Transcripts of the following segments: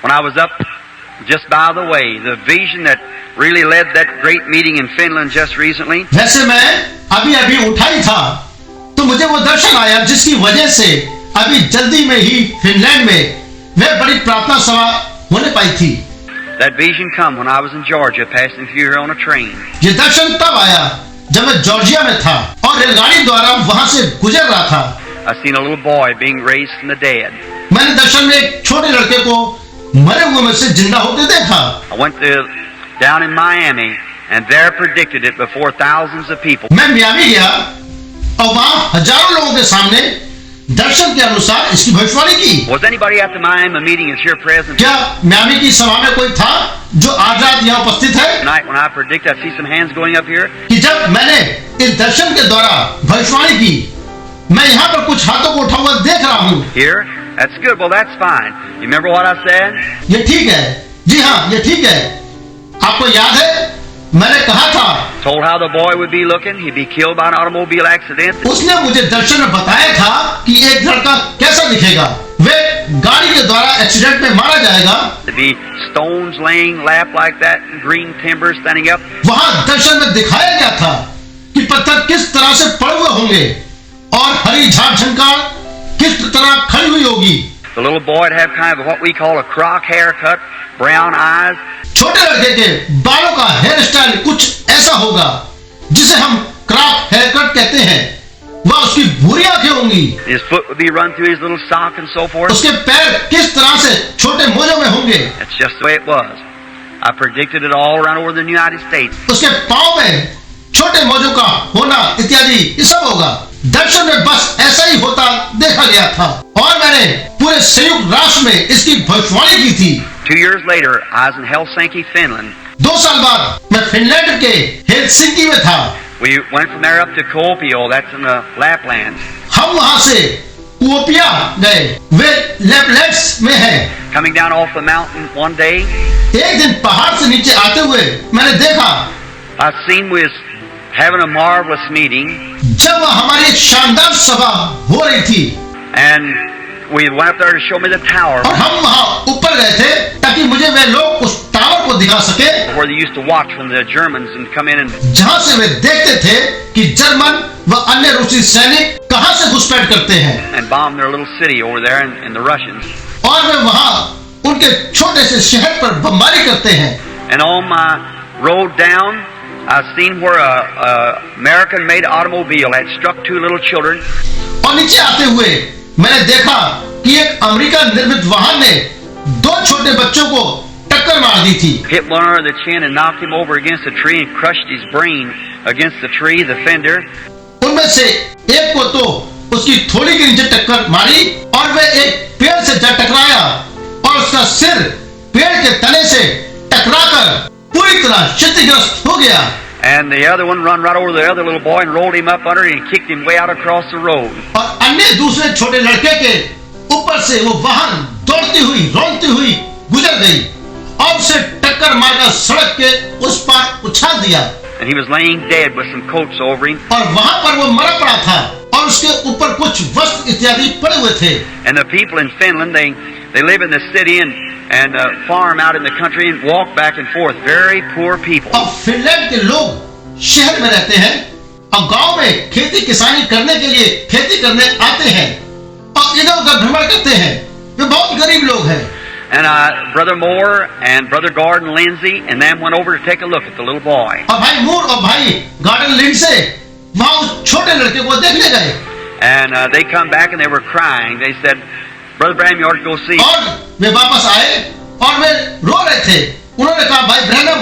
When I was up just by the way, the vision that really led that great meeting in Finland just recently. वैसे मैं अभी उठा ही था तो मुझे वो दर्शन आया जिसकी वजह से अभी जल्दी में ही फिनलैंड में वह बड़ी प्रार्थना सभा होने पाई थी. That vision come when I was in Georgia passing through here on a train. ये दर्शन तब आया जब मैं जॉर्जिया में था और रेलगाड़ी द्वारा वहां से गुजर रहा था. I seen a little boy being raised from the dead. मैंने दर्शन में एक छोटे लड़के को मरे हुए में से जिंदा होते देखा. I went down in Miami and there predicted it before thousands of people. मैं मियामी गया और वहां हजारों लोगों के सामने दर्शन के अनुसार इसकी भविष्यवाणी की. Was anybody at the Miami meeting is here present? क्या मियामी की सभा में कोई था जो आज रात यहाँ उपस्थित है? Tonight when I predict, I see some hands going up here. कि जब मैंने इस दर्शन के द्वारा भविष्यवाणी की, मैं यहाँ पर कुछ हाथों को उठा हुआ देख रहा हूँ. Here, that's good. Well, that's fine. You remember what I said? ये ठीक है. जी हाँ, ये ठीक है. आपको याद है मैंने कहा था. Told how the boy would be looking. He'd be killed by an automobile accident. उसने मुझे दर्शन में बताया था कि एक लड़का कैसा दिखेगा. वे गाड़ी के द्वारा एक्सीडेंट में मारा जाएगा. There'd be stones laying lap like that, and green timber standing up. वहाँ दर्शन में दिखाया गया था कि पत्थर किस तरह से पड़े हुए होंगे और हरी झाड़ झंकार किस तरह खड़ी हुई होगी. The little boy would have kind of what we call a croc haircut, brown eyes. छोटे लड़के के बालों का हेयर स्टाइल कुछ ऐसा होगा जिसे हम क्रॉप हेयरकट कहते हैं. वह उसकी भूरी आंखें होंगी. His foot would be run through his little sock and so forth. उसके पैर किस तरह से छोटे मोजों में होंगे. That's just the way it was. I predicted it all around over the United States. उसके पांव में छोटे मोजों का होना इत्यादि ये सब होगा. दर्शन में बस ऐसा ही होता देखा गया था और मैंने पूरे संयुक्त राष्ट्र में इसकी भविष्यवाणी की थी. 2 years later, I was in Helsinki, Finland. 2 साल बाद मैं फिनलैंड के हेलसिंकी में था. We went from there up to Kuopio, that's in the Laplands. हम वहां से कुओपिया गए. वे लैपलैंड्स में है. Coming down off the mountain one day, एक दिन पहाड़ से नीचे आते हुए मैंने देखा. I seen we was having a marvelous meeting. जब हमारी एक शानदार सभा हो रही थी. And we went up there to show me the tower. और हम वहां ऊपर गए थे ताकि मुझे वे लोग उस टावर को दिखा सके. Where they used to watch when the Germans and come in and. जहां से वे देखते थे कि जर्मन व अन्य रूसी सैनिक कहां से घुसपैठ करते हैं. And bomb their little city over there and the Russians. और वे वहां उनके छोटे से शहर पर बमबारी करते हैं. And on my road down, I seen where a American-made automobile had struck 2 little children. और नीचे आते हुए मैंने देखा कि एक अमेरिका निर्मित वाहन ने 2 छोटे बच्चों को टक्कर मार दी थी. Hit one under the chin and knocked him over against a tree and crushed his brain against the tree, the fender. उनमें से एक को तो उसकी थोड़ी के नीचे टक्कर मारी और वह एक पेड़ से जा टकराया और उसका सिर पेड़ के तने से टकराकर पूरी तरह क्षतिग्रस्त हो गया. And the other one run right over the other little boy and rolled him up under and kicked him way out across the road. और अन्य दूसरे छोटे लड़के के ऊपर से वो वाहन दौड़ती हुई रोलती हुई गुजर गई और उसे टक्कर मारकर सड़क के उस पार उछाल दिया. And he was laying dead with some coats over him. और वहां पर वो मरा पड़ा था और उसके ऊपर कुछ वस्त्र इत्यादि पड़े हुए थे. And the people in Finland, they live in the city and farm out in the country and walk back and forth. Very poor people. और फिनलैंड के लोग शहर में रहते हैं और गांव में खेती किसानी करने के लिए खेती करने आते हैं और इधर उधर भ्रमण करते हैं. वे बहुत गरीब लोग हैं. And Brother Moore and Brother Gordon Lindsay and them went over to take a look at the little boy. और भाई मूर और भाई गार्डन लिंडसे वहां उस छोटे लड़के को देखने गए. And they come back and they were crying. They said, Brother Branham, you ought to go see. और वे वापस आए और वे रो रहे थे. उन्होंने कहा भाई ब्रैनम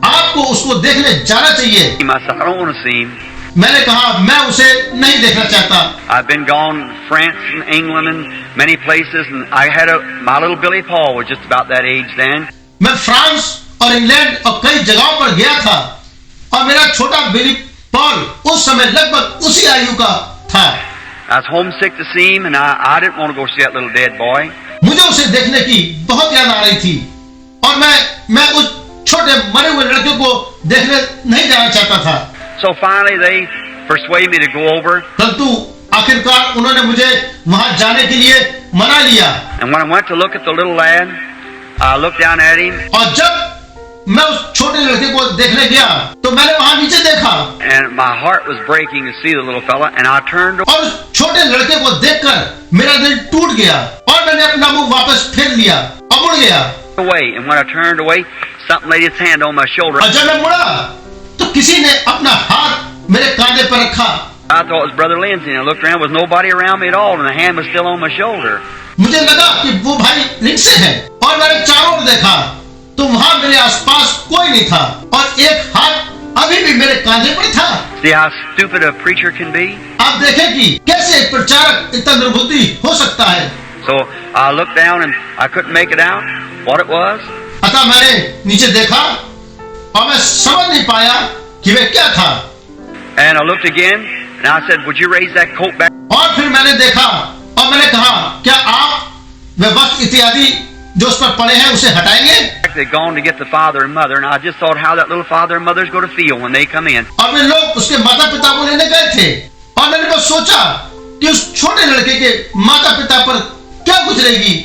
आपको उसको देखने जाना चाहिए. I said, I don't want to see him. मैंने कहा मैं उसे नहीं देखना चाहता. I've been gone France and England and many places, and I had my little Billy Paul was just about that age then. मैं फ्रांस और England और कई जगहों पर गया था और मेरा छोटा बिली पॉल उस समय लगभग उसी आयु का था. I was homesick to see him, and I didn't want to go see that little dead boy. मुझे उसे देखने की बहुत याद आ रही थी और मैं उस छोटे मरे हुए लड़के को देखने नहीं जाना चाहता था. So finally they persuaded me to go over. परंतु आखिरकार उन्होंने मुझे वहां जाने के लिए मना लिया. And when I went to look at the little lad, I looked down at him, और जब मैं उस छोटे लड़के को देखने गया तो मैंने वहां नीचे देखा and my heart was breaking to see the little fella, and I turned और उस छोटे लड़के को देखकर मेरा दिल टूट गया और मैंने अपना मुंह वापस फेर लिया और मुड़ गया। away. And when I turned away, something laid its hand on my shoulder. और जब मैं मुड़ा तो किसी ने अपना हाथ मेरे कांधे पर रखा। I thought it was Brother Lindsay, and I looked around, there was nobody around me at all, and the hand was still on my shoulder. मुझे लगा कि वो भाई लिंडसे है और मैंने चारों ओर देखा तो वहां मेरे आसपास कोई नहीं था और एक हाथ अभी भी मेरे कांधे पर था। See how stupid a preacher can be? आप देखें कि कैसे एक प्रचारक इतना निर्बुद्धि हो सकता है। So I looked down and I couldn't make it out what it was. अतः मैंने नीचे देखा और मैं समझ नहीं पाया कि वे क्या था। And I looked again and I said, would you raise that coat back? और फिर मैंने देखा और मैंने कहा क्या आप वे वस्त्र इत्यादि जो उस पर पड़े हैं उसे हटाएंगे। They'd gone to get the father and mother, and I just thought how that little father and mother's going to feel when they come in. और वे लोग उसके माता पिता को लेने गए थे और मैंने बस सोचा कि उस छोटे लड़के के माता पिता पर क्या गुजरेगी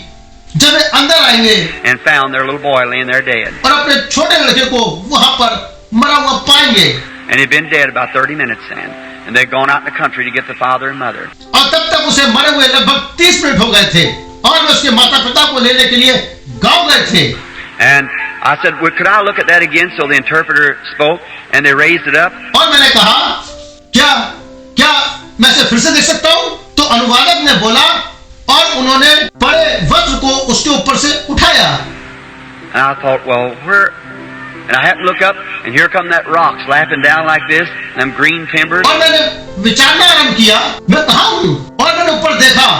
जब वे अंदर आएंगे। And found their little boy laying there dead. और अपने छोटे लड़के को वहां पर मरा हुआ पाएंगे। And he'd been dead about 30 minutes then. And they'd gone out in the country to get the father and mother. और तब तक उसे मरे हुए लगभग 30 मिनट हो गए थे और वे उसके माता पिता को लेने के लिए गांव गए थे। And I said, well, could I look at that again? So the interpreter spoke, and they raised it up. और मैंने कहा क्या मैं इसे फिर से देख सकता हूँ? तो अनुवादक ने बोला और उन्होंने बड़े वस्त्र को उसके ऊपर से उठाया। And I thought, well, where? And I happened to look up, and here come that rock slapping down like this, them green timbers. और मैंने विचारना आरंभ किया, मैं कहाँ हूँ? और मैंने ऊपर देखा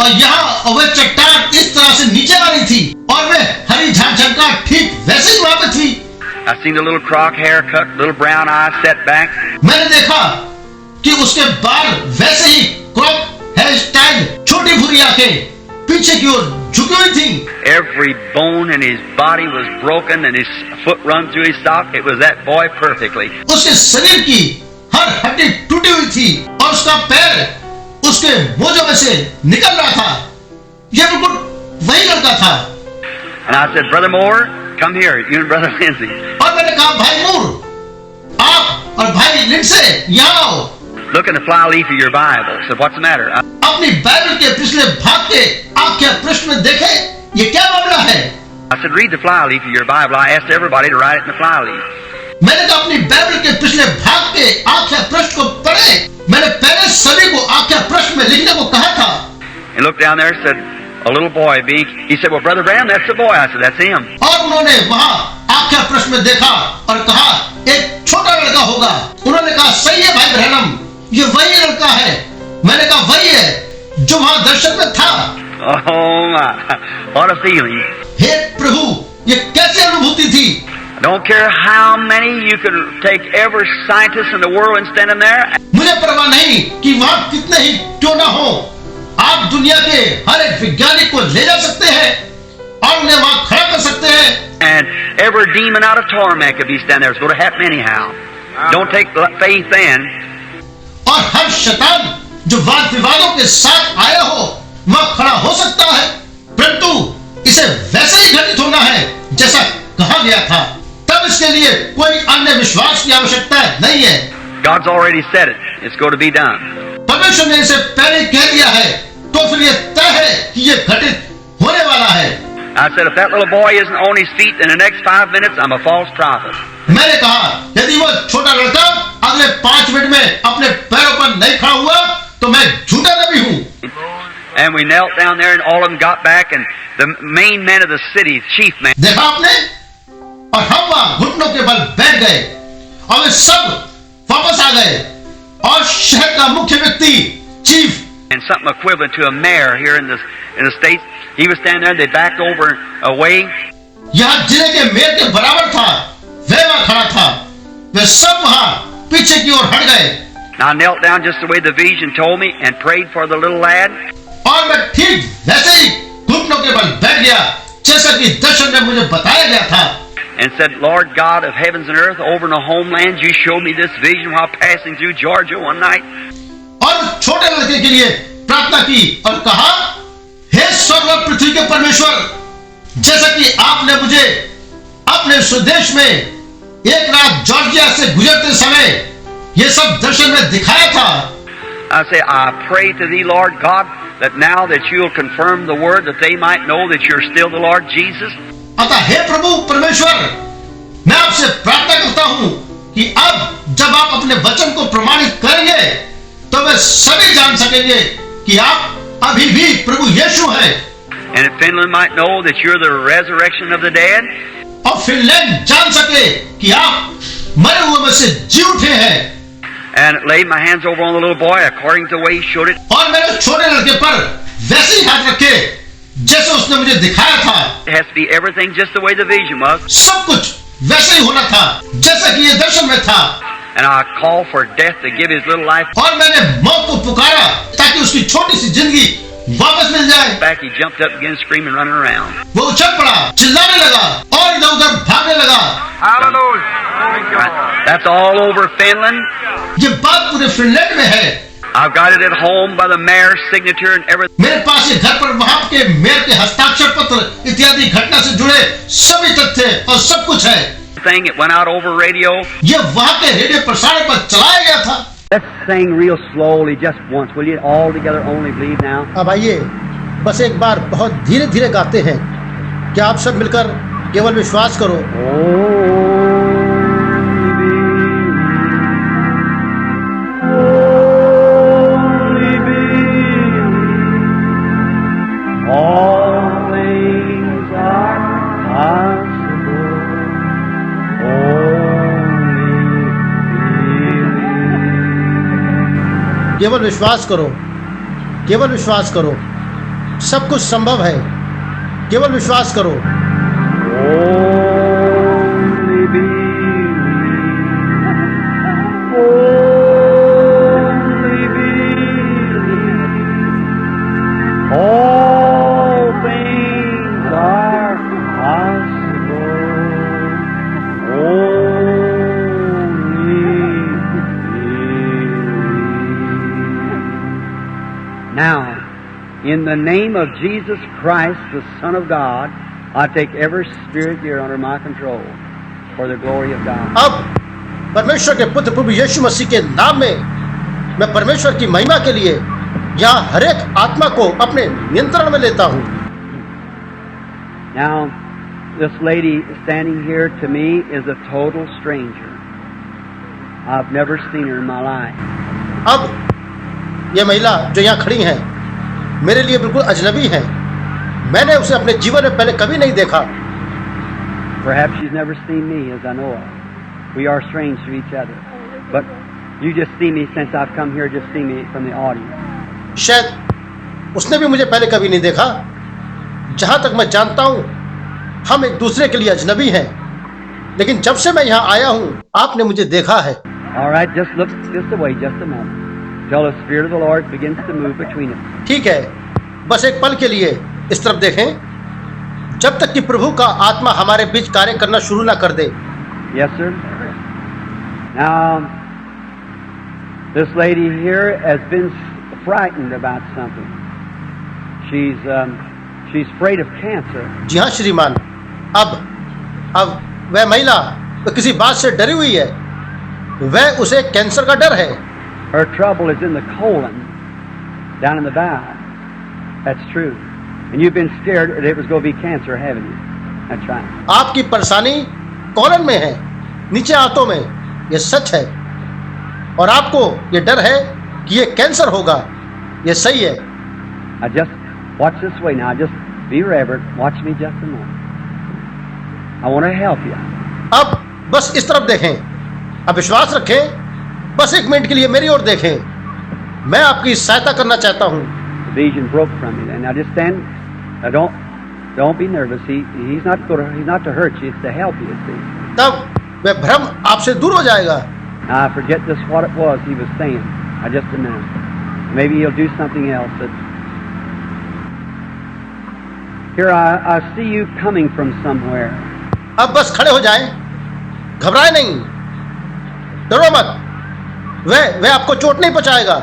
और यहाँ वह चट्टान इस तरह से नीचे आ रही थी और वह हरी झंझनकार ठीक वैसे ही वहां पे थी। I seen the little croc haircut, little brown eyes set back. मैंने देखा कि उसके बाल वैसे ही क्रॉप हेयर स्टाइल, छोटी भूरी आंखें पीछे की ओर झुकी हुई थी। Every bone in his body was broken, and his foot run through his sock. It was that boy perfectly. उसके शरीर की हर हड्डी टूटी हुई थी और उसका पैर उसके मोजों में से निकल रहा था। यह बिल्कुल वही लड़का था। And I said, Brother Moore, come here, you and Brother Lindsay. और मैंने कहा भाई मूर, आप और भाई लिंडसे यहाँ आओ। Look in the fly leaf of your Bible. I said, what's the matter? अपनी बाइबल के पिछले भाग के आख्या पृष्ठ में देखें, ये क्या मामला है? I said, read the fly leaf of your Bible. I asked everybody to write it in the fly leaf. मैंने कहा अपनी बाइबल के पिछले भाग के आख्या पृष्ठ को पढ़े। मैंने पहले सभी को आख्या पृष्ठ में लिखने को कहा था। He looked down there and said, a little boy being. He said, well, Brother Branham, that's the boy. I said, that's him. और उन्होंने वहाँ आख्या पृष्ठ में देखा और कहा एक छोटा लड़का होगा। उन्होंने कहा सही है भाई ब्रैनम, ये वही लड़का है। मैंने कहा वही है जो वहाँ दर्शन में था। Oh my, what a feeling. हे प्रभु, ये कैसी अनुभूति थी। I don't care how many you could take every scientist in the world and stand in there. मुझे परवाह नहीं कि वहाँ कितने ही क्यों ना हो, आप दुनिया के हर एक वैज्ञानिक को ले जा सकते हैं और उन्हें वहाँ खड़ा कर सकते हैं। And every demon out of torment could be standing there. It's going to happen anyhow. Don't take faith then. और हर शैतान जो वाद विवादों के साथ आया हो वह खड़ा हो सकता है, परंतु इसे वैसे ही घटित होना है जैसा कहा गया था। तब इसके लिए कोई अन्य विश्वास की आवश्यकता नहीं है। God's already said it. It's going to be done. परमेश्वर ने इसे पहले कह दिया है, तो फिर ये तय है कि ये घटित होने वाला है। I said, if that little boy isn't on his feet in the next 5 minutes, I'm a false prophet. मैंने कहा यदि वो छोटा लड़का अगले 5 मिनट में अपने पैरों पर नहीं खड़ा हुआ तो मैं झूठा नबी हूँ। And we knelt down there, and all of them got back, and the main man of the city, chief man. देखा आपने? और हम वहाँ घुटनों के बल बैठ गए और वे सब वापस आ गए और शहर का मुख्य व्यक्ति chief And something equivalent to a mayor here in the States, he was standing there. They backed over away. यहाँ जिले के मेयर के बराबर था, वह वहाँ खड़ा था। वे सब वहाँ पीछे की ओर हट गए। I knelt down just the way the vision told me and prayed for the little lad. और मैं ठीक वैसे ही घुटनों के बल बैठ गया जैसा कि दर्शन में मुझे बताया गया था। And said, Lord God of heavens and earth, over in the homeland, you showed me this vision while passing through Georgia one night. और छोटे लड़के के लिए प्रार्थना की और कहा, हे स्वर्ग और पृथ्वी के परमेश्वर, जैसा कि आपने मुझे अपने स्वदेश में एक रात जॉर्जिया से गुजरते समय ये सब दर्शन में दिखाया था। I say, I pray to thee, Lord God, that now that you'll confirm the word, that they might know that you're still the Lord Jesus. अतः हे प्रभु परमेश्वर, मैं आपसे प्रार्थना करता हूं कि अब जब आप अपने वचन को प्रमाणित करेंगे तो वे सभी जान सकेंगे कि आप अभी भी प्रभु यीशु हैं। And that Finland might know that you're the resurrection of the dead. और फिनलैंड जान सके कि आप मरे हुए में से जी उठे हैं। And laid my hands over on the little boy according to the way he showed it. और मैंने छोटे लड़के पर वैसे ही हाथ रखे जैसे उसने मुझे दिखाया था। It has to be everything just the way the vision was. सब कुछ वैसे ही होना था जैसा कि ये दर्शन में था। And I called for death to give his little life और मैंने मौत को पुकारा ताकि उसकी छोटी सी जिंदगी वापस मिल जाए। back. He jumped up again, screaming, running around. वो उछल पड़ा, चिल्लाने लगा और इधर उधर भागने लगा। Hallelujah! That's all over Finland. ये बात पूरे फिनलैंड में है। I've got it at home by the mayor's signature and everything. मेरे पास ये घर पर वहां के मेयर के हस्ताक्षर पत्र इत्यादि घटना से जुड़े सभी तथ्य और सब कुछ है। It went out over radio. ये वहां के रेडियो प्रसारण पर चलाया गया था। Let's sing real slowly just once, will you? All together, only believe now. अब आइए बस एक बार बहुत धीरे धीरे गाते हैं। क्या आप सब मिलकर केवल विश्वास करो। केवल विश्वास करो, केवल विश्वास करो, सब कुछ संभव है। केवल विश्वास करो। Now, in the name of Jesus Christ, the Son of God, I take every spirit here under my control for the glory of God. अब परमेश्वर के पुत्र प्रभु यीशु मसीह के नाम में मैं परमेश्वर की महिमा के लिए यहाँ हर एक आत्मा को अपने नियंत्रण में लेता हूँ। Now, this lady standing here to me is a total stranger. I've never seen her in my life. अब ये महिला जो यहाँ खड़ी हैं मेरे लिए बिल्कुल अजनबी हैं। मैंने उसे अपने जीवन में पहले कभी नहीं देखा। Perhaps she's never seen me as I know of. We are strange to each other. But you just see me since I've come here, just see me from the audience. शायद उसने भी मुझे पहले कभी नहीं देखा। जहाँ तक मैं जानता हूँ हम एक दूसरे के लिए अजनबी हैं। लेकिन जब से मैं यहाँ आया हूँ आपने मुझे देखा है। All right, just look just away just a moment. Till the Spirit of the Lord begins to move between us. ठीक है, बस एक पल के लिए इस तरफ देखें जब तक कि प्रभु का आत्मा हमारे बीच कार्य करना शुरू ना कर दे। Yes, sir. Now, this lady here has been frightened about something. She's afraid of cancer. जी हाँ श्रीमान, अब वह महिला तो किसी बात से डरी हुई है। वह उसे कैंसर का डर है। Her trouble is in the colon, down in the bowel. That's true. And you've been scared that it was going to be cancer, haven't you? That's right. आपकी परेशानी कॉलन में है, नीचे आंतों में। ये सच है। और आपको ये डर है कि ये कैंसर होगा। ये सही है। Now just watch this way now. Just be reverent. Watch me just a moment. I want to help you. अब बस इस तरफ देखें। अब विश्वास रखें। बस एक मिनट के लिए मेरी ओर देखें। मैं आपकी सहायता करना चाहता हूँ। The vision broke from you. And now just stand. Now don't be nervous. He's not to hurt you. It's to help you. See. तब वह भ्रम आपसे दूर हो जाएगा। Now I forget just what it was he was saying. Just a minute. Maybe he'll do something else. Here I see you coming from somewhere. अब बस खड़े हो जाएं। घबराए नहीं। डरो मत। वह आपको चोट नहीं पहुंचाएगा।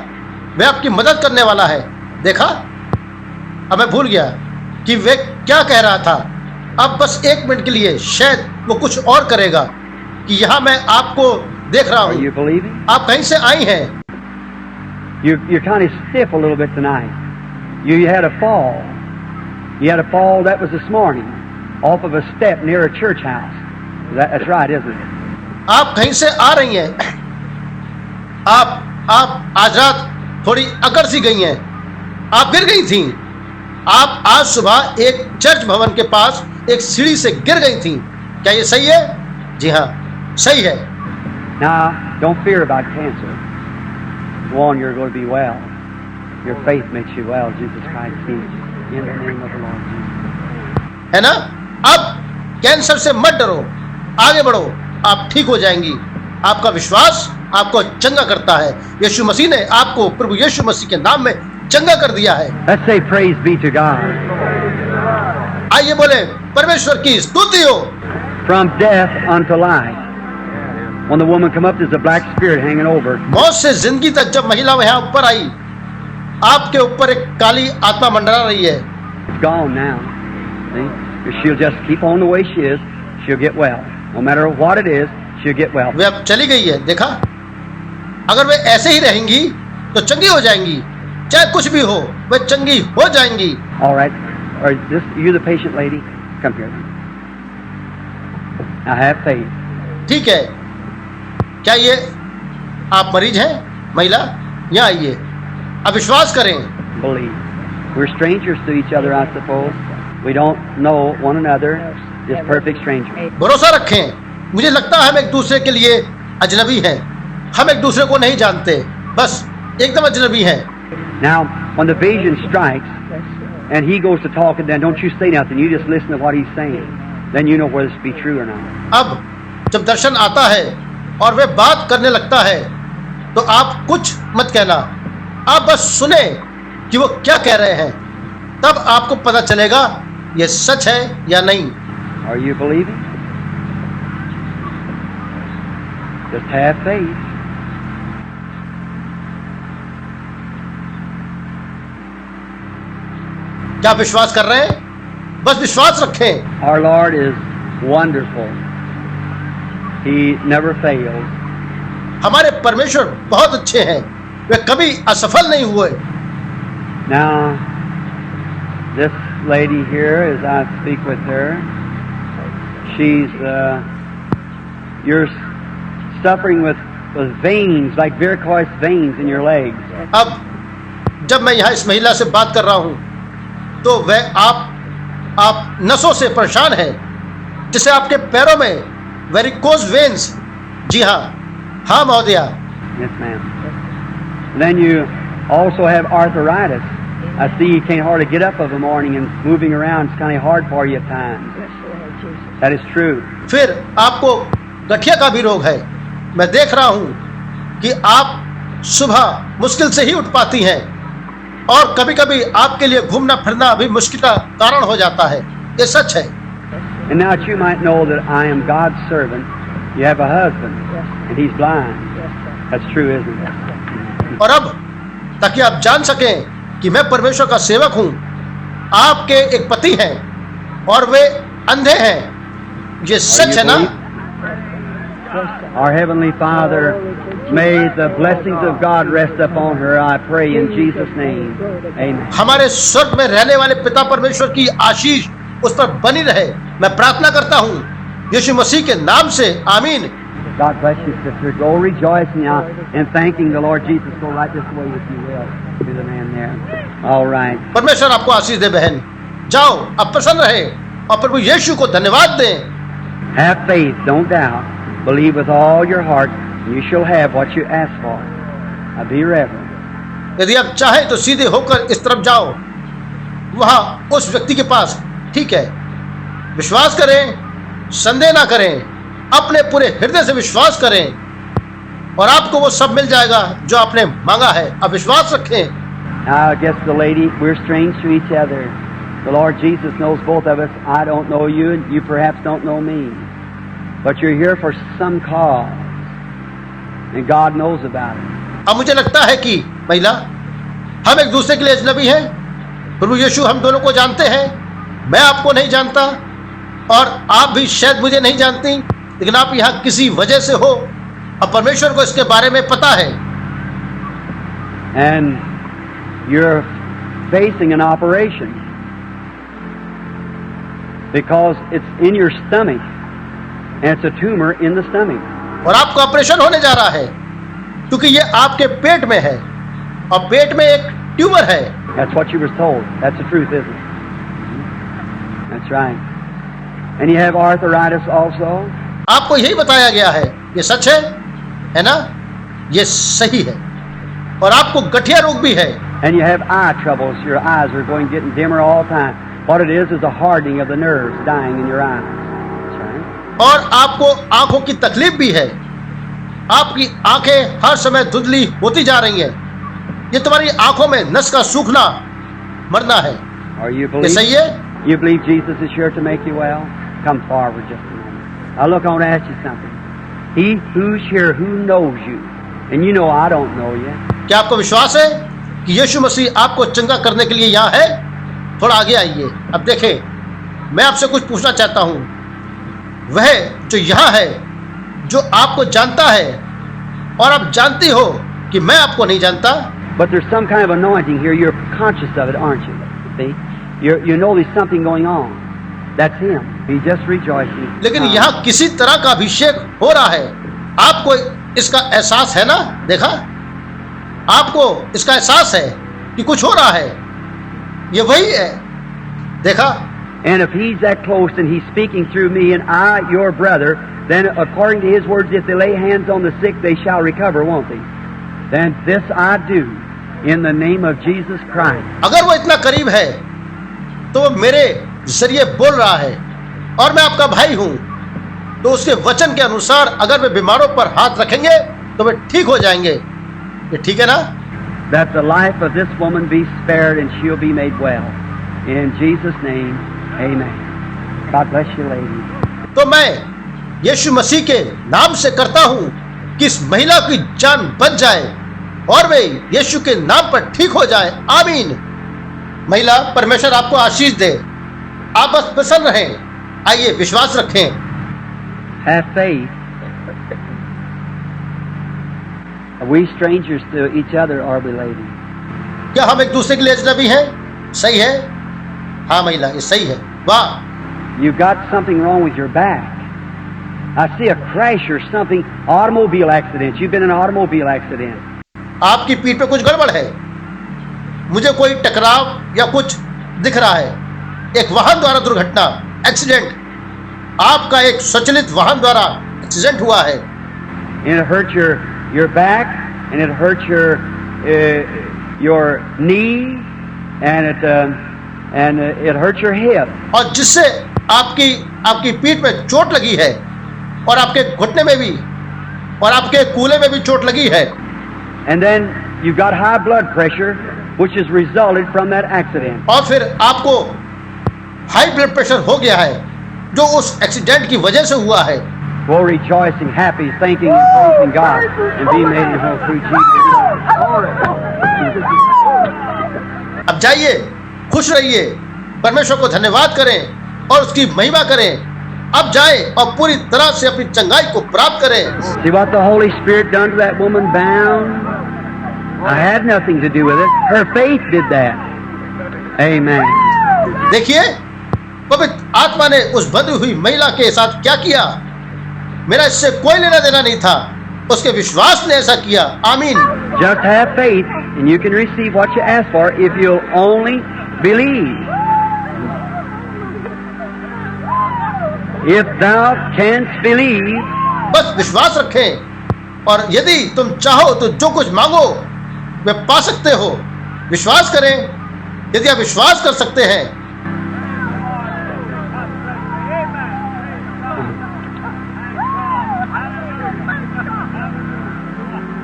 वह आपकी मदद करने वाला है। देखा? अब मैं भूल गया कि वह क्या कह रहा था। अब बस 1 मिनट के लिए शायद वो कुछ और करेगा कि यहाँ मैं आपको देख रहा Are हूँ, you believing? आप कहीं से आई हैं? You're kind of stiff a little bit tonight. You had a fall. You had a fall that was this morning, off of a step near a church house. That's right, isn't it? आप कहीं से आ रही हैं? आप आज रात थोड़ी अकड़ सी गई हैं, आप गिर गई थीं। आप आज सुबह एक चर्च भवन के पास एक सीढ़ी से गिर गई थीं। क्या ये सही है? जी हाँ, सही है। Now, don't fear about cancer. Go on, you're going to be well. Your faith makes you well. Jesus Christ heals you. In the name of the Lord Jesus. है ना? अब कैंसर से मत डरो, आगे बढ़ो, आप ठीक हो जाएंगी। आपका विश्वास आपको चंगा करता है। यीशु मसीह ने आपको प्रभु यीशु मसीह के नाम में चंगा कर दिया है। Let's say praise be to God. आइए बोले परमेश्वर की स्तुति हो। From death unto life. When the woman come up, there's a black spirit hanging over. मौत से जिंदगी तक जब महिला यहाँ ऊपर आई, आपके ऊपर एक काली आत्मा मंडरा रही है। It's gone now. See? She'll just keep on the way she is. She'll get well. No matter what it is, she'll get well. वे अब चली गई है, देखा? अगर वे ऐसे ही रहेंगी तो चंगी हो जाएंगी। चाहे कुछ भी हो, वे चंगी हो जाएंगी। All right. You're the patient lady. Come here. Now have faith. ठीक है। क्या ये आप मरीज हैं, महिला? यहाँ आइए। अब विश्वास करें। Believe. We're strangers to each other, I suppose. We don't know one another. Just perfect strangers. भरोसा रखें। मुझे लगता है हम एक दूसरे के लिए अजनबी हैं। हम एक दूसरे को नहीं जानते, बस एकदम अजनबी हैं। Now, when the vision strikes and he goes to talk, and then don't you say nothing. You just listen to what he's saying. Then you know whether this be true or not. अब जब दर्शन आता है और वे बात करने लगता है, तो आप कुछ मत कहना। आप बस सुने कि वो क्या कह रहे हैं, तब आपको पता चलेगा ये सच है या नहीं। Are you believing? Just have faith. क्या आप विश्वास कर रहे हैं? बस विश्वास रखें। Our Lord is wonderful. He never fails. हमारे परमेश्वर बहुत अच्छे हैं, वे कभी असफल नहीं हुए। Now, this lady here, as I speak with her, you're suffering with veins, like varicose veins in your legs. अब जब मैं यहाँ इस महिला से बात कर रहा हूँ, तो वह आप नसों से परेशान हैं, जिसे आपके पैरों में वेरिकोज वेन्स। जी हाँ महोदया। Yes, ma'am. Then you also have arthritis. I see you can't hardly get up of a morning, and moving around is kind of hard for you at times. That is true. फिर आपको गठिया का भी रोग है। मैं देख रहा हूँ कि आप सुबह मुश्किल से ही उठ पाती हैं, और कभी-कभी आपके लिए घूमना फिरना भी मुश्किल का कारण हो जाता है। ये सच है। And now that you might know that I am God's servant, you have a husband, and he's blind. That's true, isn't it? और अब ताकि आप जान सकें कि मैं परमेश्वर का सेवक हूँ, आपके एक पति हैं और वे अंधे हैं। ये सच है ना? Our Heavenly Father, may the blessings of God rest upon her, I pray in Jesus' name. Amen. हमारे स्वर्ग में रहने वाले पिता परमेश्वर की आशीष उस पर बनी रहे, मैं प्रार्थना करता हूँ यीशु मसीह के नाम से। आमीन। God bless you, sister. Go rejoicing now and thanking the Lord Jesus. Go right this way, if you will, to the man there. All right. परमेश्वर आपको आशीष दे बहन। जाओ, अब प्रसन्न रहे और प्रभु यीशु को धन्यवाद दें। Have faith, don't doubt. Believe with all your heart, and you shall have what you ask for. Now be reverent. यदि आप चाहें तो सीधे होकर इस तरफ जाओ, वहाँ उस व्यक्ति के पास। ठीक है, विश्वास करें, संदेह ना करें, अपने पूरे हृदय से विश्वास करें और आपको वो सब मिल जाएगा जो आपने मांगा है। अब विश्वास रखें। Now, I guess the lady, we're strange to each other. The Lord Jesus knows both of us. I don't know you, and you perhaps don't know me. But you're here for some cause, and God knows about it. अब मुझे लगता है कि महिला, हम एक दूसरे के लिए अजनबी हैं। प्रभु यीशु हम दोनों को जानते हैं, मैं आपको नहीं जानता, और आप भी शायद मुझे नहीं जानती, लेकिन आप यहाँ किसी वजह से हो और परमेश्वर को इसके बारे में पता है। And you're facing an operation because it's in your stomach and it's a tumor in the stomach. और आपका ऑपरेशन होने जा रहा है क्योंकि ये आपके पेट में है और पेट में एक ट्यूमर है। That's what you were told. That's the truth, isn't it? That's right. And you have arthritis also. आपको यही बताया गया है, ये सच है ना? ये सही है। और आपको गठिया रोग भी है। And you have eye troubles. Your eyes are going getting dimmer all the time. What it is a hardening of the nerves dying in your eyes. That's right. और आपको आंखों की तकलीफ भी है। आपकी आंखें हर समय धुंधली होती जा रही हैं। ये तुम्हारी आंखों में नस का सूखना, मरना है। Are you ये believe? सही है? You believe Jesus is here to make you well? Come forward just a moment. Now look, I want to ask you something. He who's here, who knows you, and you know I don't know you. क्या आपको विश्वास है कि यीशु मसीह आपको चंगा करने के लिए यहाँ है? थोड़ा आगे आइए। अब देखें, मैं आपसे कुछ पूछना चाहता हूँ। वह जो यहाँ है, जो आपको जानता है और आप जानती हो कि मैं आपको नहीं जानता। But there's some kind of anointing here. You're conscious of it, aren't you? See, you know there's something going on. That's him. He's just rejoicing. लेकिन यहाँ किसी तरह का अभिषेक हो रहा है। आपको इसका एहसास है ना? देखा? आपको इसका एहसास है कि कुछ हो रहा है। ये वही है। देखा? And if he's that close and he's speaking through me and I, your brother, then according to his words, if they lay hands on the sick, they shall recover, won't they? Then this I do in the name of Jesus Christ. अगर वो इतना करीब है, तो वो मेरे जरिए बोल रहा है और मैं आपका भाई हूं, तो उसके वचन के अनुसार अगर वे बीमारों पर हाथ रखेंगे तो वे ठीक हो जाएंगे। ये ठीक है ना? That the life of this woman be spared and she'll be made well. In Jesus' name, amen. God bless you, lady. तो मैं यीशु मसीह के नाम से करता हूं कि इस महिला की जान बच जाए और वे यीशु के नाम पर ठीक हो जाए। आमीन। महिला, परमेश्वर आपको आशीष दे। आप बस प्रसन्न रहें। आइए विश्वास रखें। Have faith. Are we strangers to each other, are we, lady? क्या हम एक दूसरे के लिए अजनबी हैं? सही है? हाँ महिला, ये सही है। वाह। You've got something wrong with your back. I see a crash or something, automobile accident. You've been in an automobile accident. आपकी पीठ पे कुछ गड़बड़ है। मुझे कोई टकराव या कुछ दिख रहा है। एक वाहन द्वारा दुर्घटना, एक्सीडेंट। आपका एक स्वचालित वाहन द्वारा एक्सीडेंट हुआ है। And it hurt your back, and it hurt your knee, and it hurt your hip. और जिससे आपकी पीठ में चोट लगी है और आपके घुटने में भी और आपके कूल्हे में भी चोट लगी है। And then you've got high blood pressure, which has resulted from that accident. और फिर आपको हाई ब्लड प्रेशर हो गया है जो उस एक्सीडेंट की वजह से हुआ है। Well, rejoicing, happy, thanking, and praising God, and being made whole through Jesus. अब जाइए, खुश रहिए, परमेश्वर को धन्यवाद करें और उसकी महिमा करें। अब जाएं और पूरी तरह से अपनी चंगाई को प्राप्त करें। See what the Holy Spirit done to that woman bound? I had nothing to do with it. Her faith did that. Amen. देखिए, पवित्र आत्मा ने उस बंधी हुई महिला के साथ क्या किया। मेरा इससे कोई लेना देना नहीं था, उसके विश्वास ने ऐसा किया। आमीन। Just have faith and you can receive what you ask for if you'll only believe. If thou canst believe, बस विश्वास रखें और यदि तुम चाहो तो जो कुछ मांगो वे पा सकते हो। विश्वास करें। यदि आप विश्वास कर सकते हैं।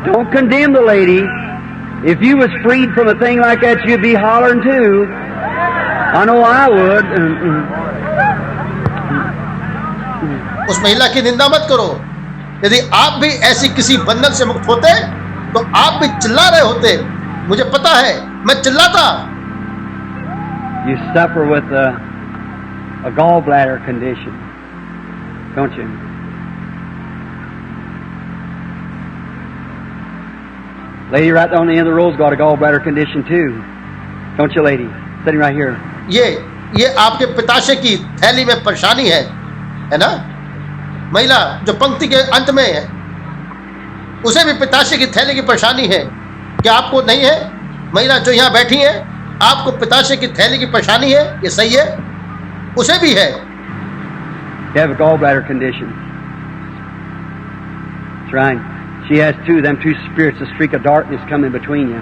don't condemn the lady. If you was freed from a thing like that, you'd be hollering too. I know I would. उस महिला की निंदा मत करो। यदि आप भी ऐसी किसी बंधन से मुक्त होते तो आप भी चिल्ला रहे होते। मुझे पता है, मैं चिल्लाता। You suffer with a gallbladder condition, don't you? Lady right on the end of the road's got a gallbladder condition too, don't you, lady? Sitting right here. ये आपके पिताशय की थैली में परेशानी है ना? महिला जो पंक्ति के अंत में है, उसे भी पिताशय की थैली की परेशानी है। क्या आपको नहीं है? महिला जो यहाँ बैठी है, आपको पिताशय की थैली की परेशानी है, ये सही है? उसे भी है। You have a gallbladder condition. That's right. She has two. Them two spirits, a streak of darkness coming between you.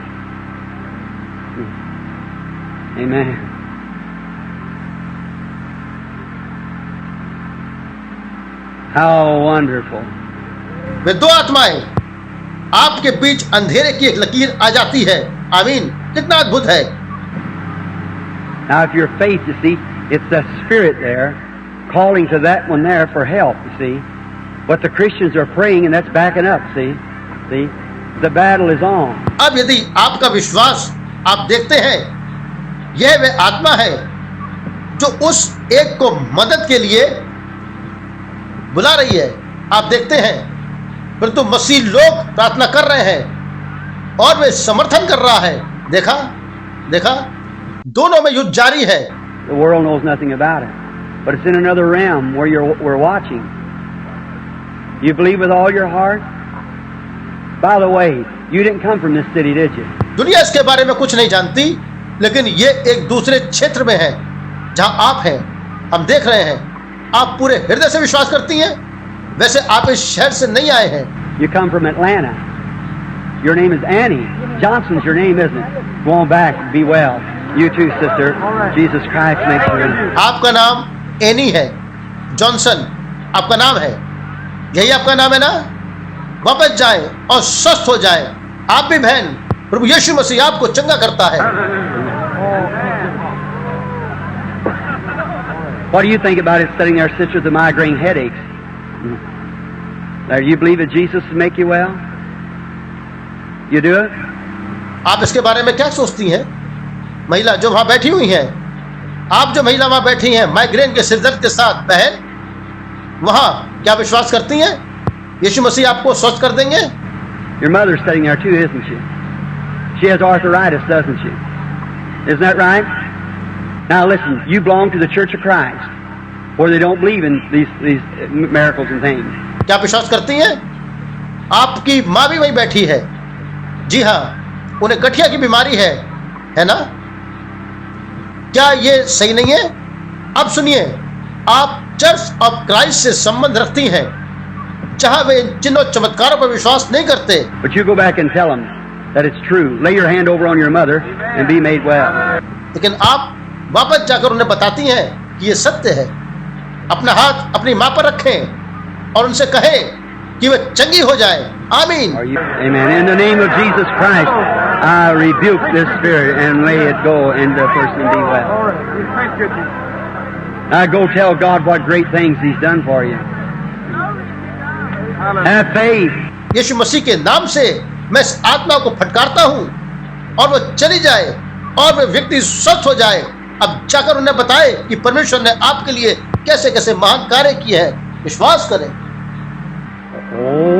Amen. How wonderful. वे दो आत्माएं आपके बीच अंधेरे की एक लकीर आ जाती है। आमीन। कितना अद्भुत है। Now, if your faith, you see, it's the spirit there calling to that one there for help, you see. But the Christians are praying and that's backing up, see. See? The battle is on. अब यदि आपका विश्वास आप देखते हैं, यह वह आत्मा है जो उस एक को मदद के लिए बुला रही है। आप देखते हैं, परंतु मसीह लोग प्रार्थना कर रहे हैं और वे समर्थन कर रहा है। देखा देखा, दोनों में युद्ध जारी है। The world knows nothing about it, but it's in another realm where we're watching. You believe with all your heart? By the way, you didn't come from this city, did you? दुनिया इसके बारे में कुछ नहीं जानती, लेकिन ये एक दूसरे क्षेत्र में है जहां आप हैं। हम देख रहे हैं, आप पूरे हृदय से विश्वास करती हैं। वैसे आप इस शहर से नहीं आए हैं। You come from Atlanta. Your name is Annie. Johnson's your name, isn't it? Go on back, be well. You too, sister. Jesus Christ makes you. आपका नाम एनी है, जॉनसन आपका नाम है, यही आपका नाम है ना? वापस जाए और स्वस्थ हो जाए। आप भी बहन, प्रभु यीशु मसीह आपको चंगा करता है। What do you think about it sitting there, sister, with the migraine headaches? Now, you believe that Jesus will make you well? You do it? आप इसके बारे में क्या सोचती हैं? महिला जो वहां बैठी हुई हैं, आप जो महिला वहां बैठी हैं माइग्रेन के सिरदर्द के साथ, बहन, वहां क्या विश्वास करती हैं? यीशु मसीह आपको स्वस्थ कर देंगे? Your mother's sitting there too, isn't she? She has arthritis, doesn't she? Isn't that right? Now listen, you belong to the Church of Christ, where they don't believe in these miracles and things. क्या विश्वास करती हैं? आपकी माँ भी वहीं बैठी है। जी हाँ, उन्हें गठिया की बीमारी है ना? क्या ये सही नहीं है? अब सुनिए, आप चर्च ऑफ क्राइस्ट से संबंध रखती हैं, जहां वे चिन्हों चमत्कारों पर विश्वास नहीं करते। But you go back and tell them that it's true. Lay your hand over on your mother and be made well. लेकिन आप वापस जाकर उन्हें बताती हैं कि ये सत्य है। अपना हाथ अपनी माँ पर रखें और उनसे कहें कि वे चंगी हो जाए। आमीन। Amen. In the name of Jesus Christ, I rebuke this spirit and lay it go and the person be well. Now go tell God what great things He's done for you. Have faith. यीशु मसीह के नाम से मैं इस आत्मा को फटकारता हूँ और वो चली जाए और वे व्यक्ति स्वस्थ हो जाए। अब जाकर उन्हें बताए कि परमेश्वर ने आपके लिए कैसे कैसे महान कार्य किए हैं। विश्वास करें। Oh